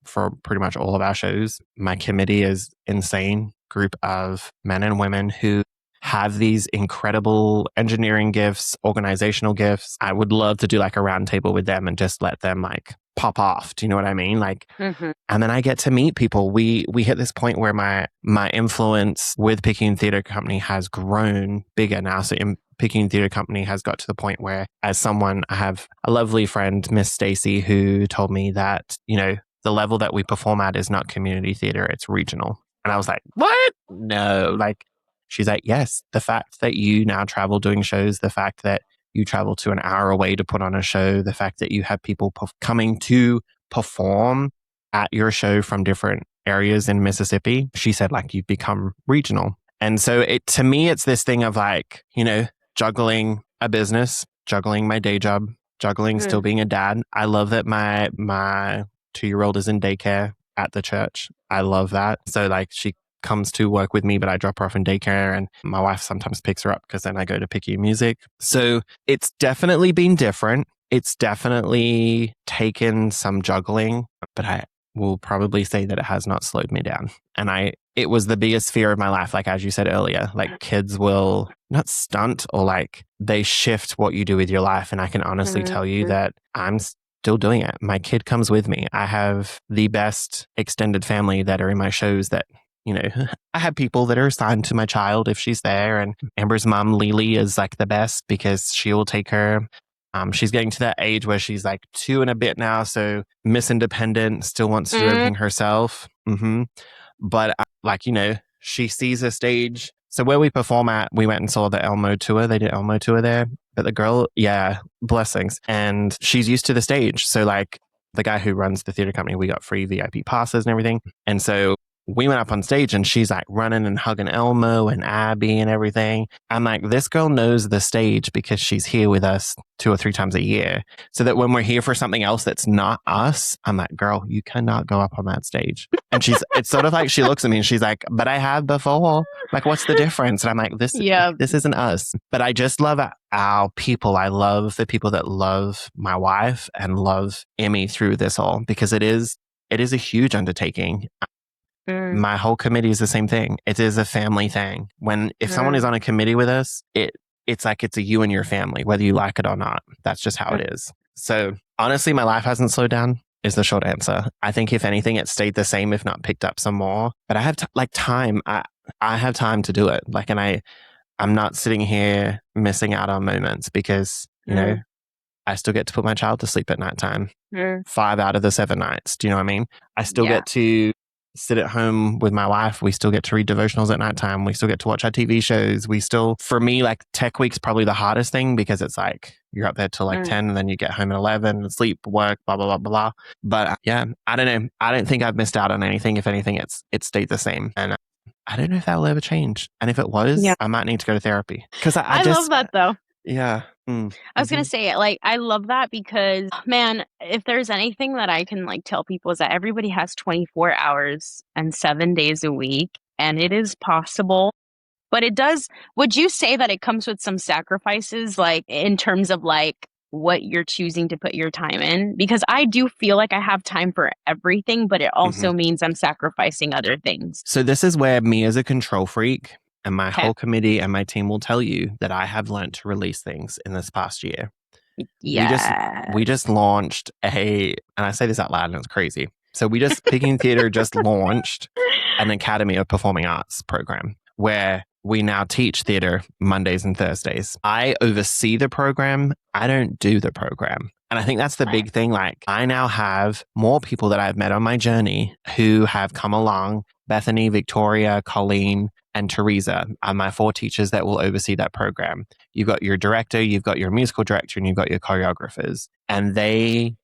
for pretty much all of our shows. My committee is insane group of men and women who have these incredible engineering gifts, organizational gifts. I would love to do like a round table with them and just let them like pop off. Do you know what I mean? Like, and then I get to meet people. We hit this point where my influence with Picayune Theatre Company has grown bigger now. So Picayune Theatre Company has got to the point where, as someone, I have a lovely friend, Miss Stacy, who told me that, you know, the level that we perform at is not community theater, it's regional. And I was like, what? No. Like, she's like, yes, the fact that you now travel doing shows, the fact that you travel to an hour away to put on a show, the fact that you have people coming to perform at your show from different areas in Mississippi, she said, like, you've become regional. And so to me, it's this thing of like, you know, juggling a business, juggling my day job, juggling still being a dad. I love that my 2-year-old is in daycare at the church. I love that. So like she comes to work with me, but I drop her off in daycare, and my wife sometimes picks her up because then I go to Picayune Music. So it's definitely been different. It's definitely taken some juggling, but I will probably say that it has not slowed me down. And it was the biggest fear of my life. Like, as you said earlier, like kids will not stunt or like they shift what you do with your life. And I can honestly tell you that I'm still doing it. My kid comes with me. I have the best extended family that are in my shows that, you know, I have people that are assigned to my child if she's there. And Amber's mom, Lily, is like the best because she will take her. She's getting to that age where she's like 2 and a bit now. So Miss Independent, still wants to do everything herself. But like, you know, she sees a stage. So where we perform at, we went and saw the Elmo tour. They did Elmo tour there. But the girl, yeah, blessings. And she's used to the stage. So like the guy who runs the theater company, we got free VIP passes and everything. And so we went up on stage and she's like running and hugging Elmo and Abby and everything. I'm like, this girl knows the stage because she's here with us 2 or 3 times a year. So that when we're here for something else that's not us, I'm like, girl, you cannot go up on that stage. And it's sort of like, she looks at me and she's like, but I have before. Like, what's the difference? And I'm like, this isn't us. But I just love our people. I love the people that love my wife and love Emmy through this all, because it is a huge undertaking. My whole committee is the same thing. It is a family thing. If someone is on a committee with us, it's like it's a you and your family, whether you like it or not. That's just how it is. So honestly, my life hasn't slowed down is the short answer. I think if anything, it stayed the same, if not picked up some more. But I have time. I have time to do it. Like, and I'm not sitting here missing out on moments because, you know, I still get to put my child to sleep at nighttime. 5 out of the 7 nights. Do you know what I mean? I still get to sit at home with my wife. We still get to read devotionals at nighttime. We still get to watch our TV shows. For me, like tech week's probably the hardest thing because it's like you're up there till like 10 and then you get home at 11 and sleep, work, blah, blah, blah, blah. But yeah, I don't know. I don't think I've missed out on anything. If anything, it stayed the same. And I don't know if that will ever change. And if it was, I might need to go to therapy. Because I just love that though. Yeah. I was going to say, like, I love that because, man, if there's anything that I can, like, tell people is that everybody has 24 hours and 7 days a week, and it is possible. But would you say that it comes with some sacrifices, like, in terms of, like, what you're choosing to put your time in? Because I do feel like I have time for everything, but it also means I'm sacrificing other things. So this is where me as a control freak and my whole committee and my team will tell you that I have learned to release things in this past year. Yeah. We just launched and I say this out loud and it's crazy. So Picayune Theatre just launched an Academy of Performing Arts program where we now teach theater Mondays and Thursdays. I oversee the program. I don't do the program. And I think that's the big thing. Like, I now have more people that I've met on my journey who have come along. Bethany, Victoria, Colleen, and Teresa are my 4 teachers that will oversee that program. You've got your director, you've got your musical director, and you've got your choreographers. And they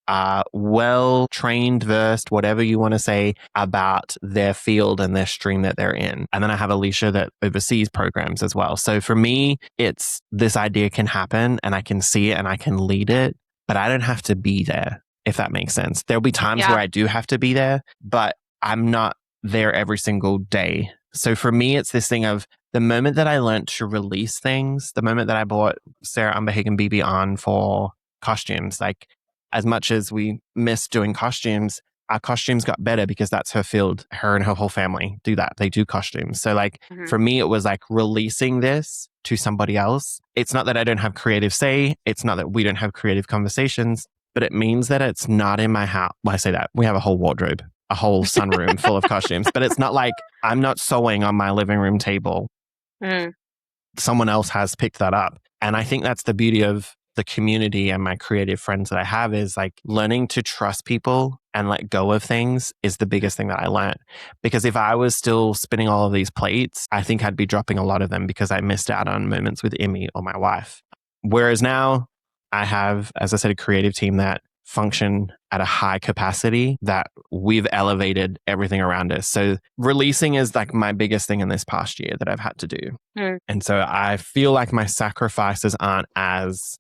are well trained, versed, whatever you want to say, about their field and their stream that they're in. And then I have Alicia that oversees programs as well. So for me, it's this idea can happen and I can see it and I can lead it, but I don't have to be there, if that makes sense. There'll be times where I do have to be there, but I'm not there every single day. So for me, it's this thing of the moment that I learned to release things, the moment that I bought Sarah Umberhagen BB on for costumes, like as much as we miss doing costumes, our costumes got better because that's her field. Her and her whole family do that. They do costumes. So like for me, it was like releasing this to somebody else. It's not that I don't have creative say. It's not that we don't have creative conversations, but it means that it's not in my house. Well, I say that we have a whole wardrobe, a whole sunroom full of costumes, but it's not like I'm not sewing on my living room table. Someone else has picked that up. And I think that's the beauty of the community and my creative friends that I have is like learning to trust people and let go of things is the biggest thing that I learned. Because if I was still spinning all of these plates, I think I'd be dropping a lot of them because I missed out on moments with Imi or my wife. Whereas now I have, as I said, a creative team that function at a high capacity that we've elevated everything around us. So releasing is like my biggest thing in this past year that I've had to do. And so I feel like my sacrifices aren't as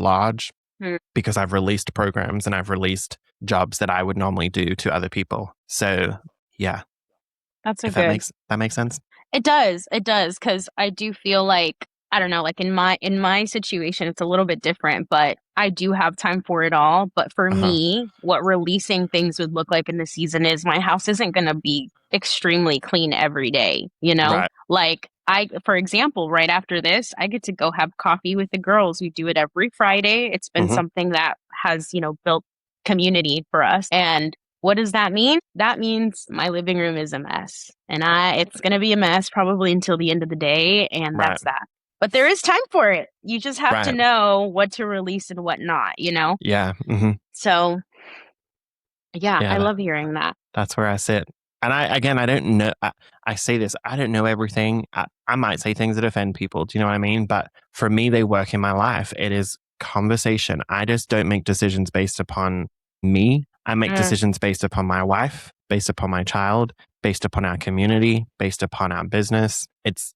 large because I've released programs and I've released jobs that I would normally do to other people. So yeah. That's if that makes sense. It does. It does. Cause I do feel like, I don't know, like in my situation, it's a little bit different, but I do have time for it all. But for me, what releasing things would look like in the season is my house isn't going to be extremely clean every day, you know? Right. Like for example, right after this, I get to go have coffee with the girls. We do it every Friday. It's been something that has, built community for us. And what does that mean? That means my living room is a mess. And it's going to be a mess probably until the end of the day. And that's that. But there is time for it. You just have to know what to release and what not, Yeah. So, yeah, I love hearing that. That's where I sit. And I don't know. I say this, I don't know everything. I might say things that offend people. Do you know what I mean? But for me, they work in my life. It is conversation. I just don't make decisions based upon me. I make decisions based upon my wife, based upon my child, based upon our community, based upon our business. It's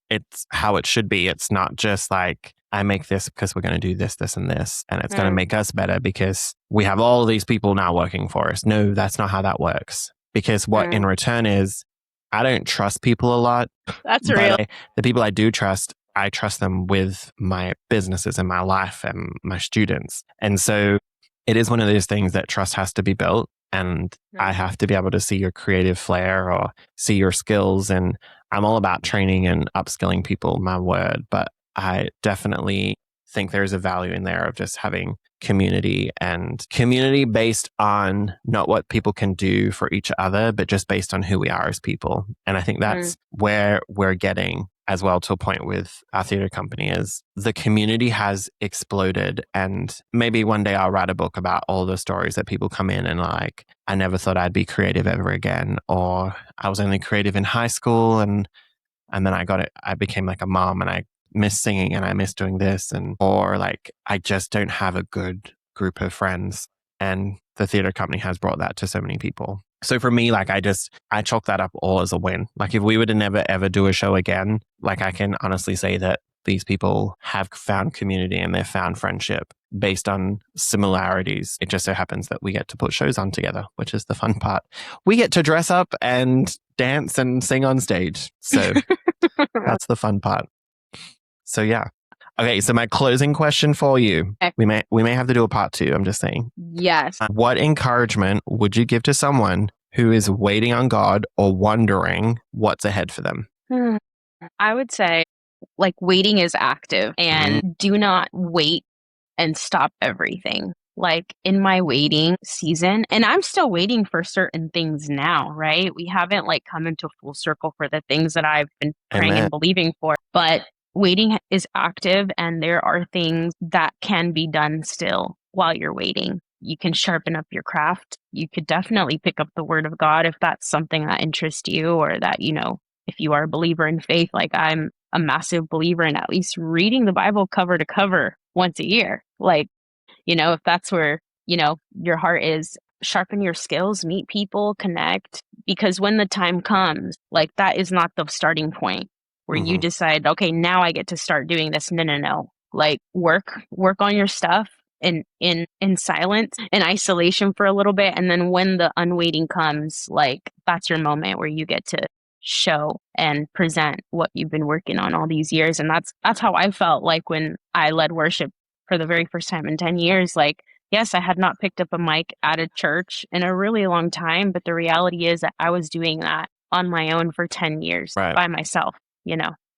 how it should be. It's not just like, I make this because we're going to do this, this, and this, and it's going to make us better because we have all these people now working for us. No, that's not how that works. Because what in return is, I don't trust people a lot. That's real. The people I do trust, I trust them with my businesses and my life and my students. And so it is one of those things that trust has to be built. And I have to be able to see your creative flair or see your skills. And I'm all about training and upskilling people, my word. But I definitely think there's a value in there of just having community and community based on not what people can do for each other, but just based on who we are as people. And I think that's where we're getting as well to a point with our theater company is the community has exploded. And maybe one day I'll write a book about all the stories that people come in and like, I never thought I'd be creative ever again, or I was only creative in high school and then I became like a mom and I miss singing and I miss doing this, or like I just don't have a good group of friends. And the theater company has brought that to so many people. So for me, like I chalk that up all as a win. Like if we were to never ever do a show again, like I can honestly say that these people have found community and they've found friendship based on similarities. It just so happens that we get to put shows on together, which is the fun part. We get to dress up and dance and sing on stage. So that's the fun part. So yeah. Okay, so my closing question for you. Okay. We may have to do a part 2, I'm just saying. Yes. What encouragement would you give to someone who is waiting on God or wondering what's ahead for them? I would say like waiting is active and do not wait and stop everything. Like in my waiting season, and I'm still waiting for certain things now, right? We haven't like come into full circle for the things that I've been praying and believing for, but waiting is active and there are things that can be done still while you're waiting. You can sharpen up your craft. You could definitely pick up the word of God if that's something that interests you, or that, if you are a believer in faith, like I'm a massive believer in at least reading the Bible cover to cover once a year. Like, if that's where, your heart is, sharpen your skills, meet people, connect, because when the time comes, like that is not the starting point where you decide, okay, now I get to start doing this. No. Like work on your stuff in silence, in isolation for a little bit. And then when the unwaiting comes, like that's your moment where you get to show and present what you've been working on all these years. And that's how I felt like when I led worship for the very first time in 10 years. Like, yes, I had not picked up a mic at a church in a really long time, but the reality is that I was doing that on my own for 10 years Right. by myself,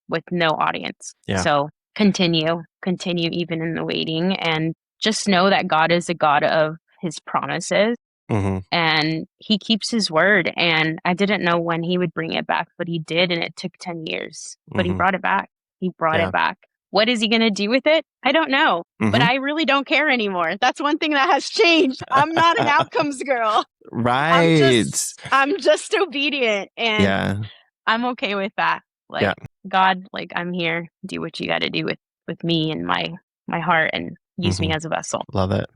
with no audience. Yeah. So continue even in the waiting, and just know that God is a God of his promises. Mm-hmm. And he keeps his word. And I didn't know when he would bring it back, but he did. And it took 10 years, but he brought it back. He brought it back. What is he going to do with it? I don't know, but I really don't care anymore. That's one thing that has changed. I'm not an outcomes girl. Right. I'm just obedient, and I'm okay with that. Like, God, like, I'm here. Do what you got to do with me and my heart, and use me as a vessel. Love it.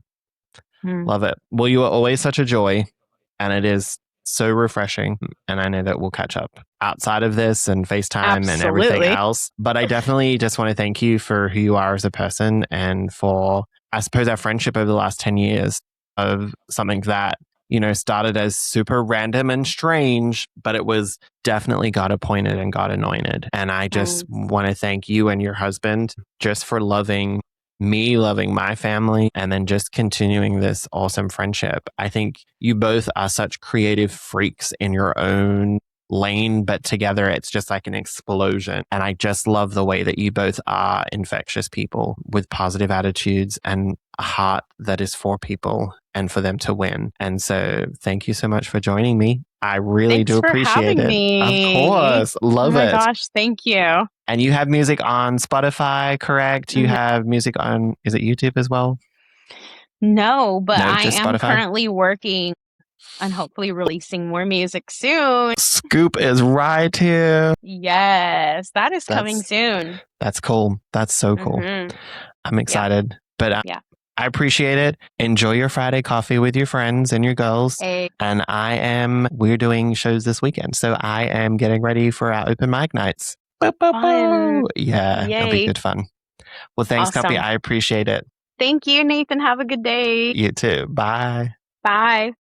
Love it. Well, you are always such a joy, and it is so refreshing. And I know that we'll catch up outside of this and FaceTime and everything else. But I definitely just want to thank you for who you are as a person, and for, I suppose, our friendship over the last 10 years of something that, started as super random and strange, but it was definitely God appointed and God anointed. And I just want to thank you and your husband just for loving me, loving my family, and then just continuing this awesome friendship. I think you both are such creative freaks in your own lane, but together it's just like an explosion. And I just love the way that you both are infectious people with positive attitudes and a heart that is for people and for them to win. And so thank you so much for joining me. I really do appreciate it. Me. Of course. Love it. Oh my gosh, thank you. And you have music on Spotify, correct? You have music on, is it YouTube as well? No, but I am currently working on hopefully releasing more music soon. Scoop is right here. Yes, that is coming soon. That's cool. That's so cool. I'm excited. But I appreciate it. Enjoy your Friday coffee with your friends and your girls. And we're doing shows this weekend. So I am getting ready for our open mic nights. Fun. Yeah, it'll be good fun. Well, thanks, Cuppy. I appreciate it. Thank you, Nathan. Have a good day. You too. Bye. Bye.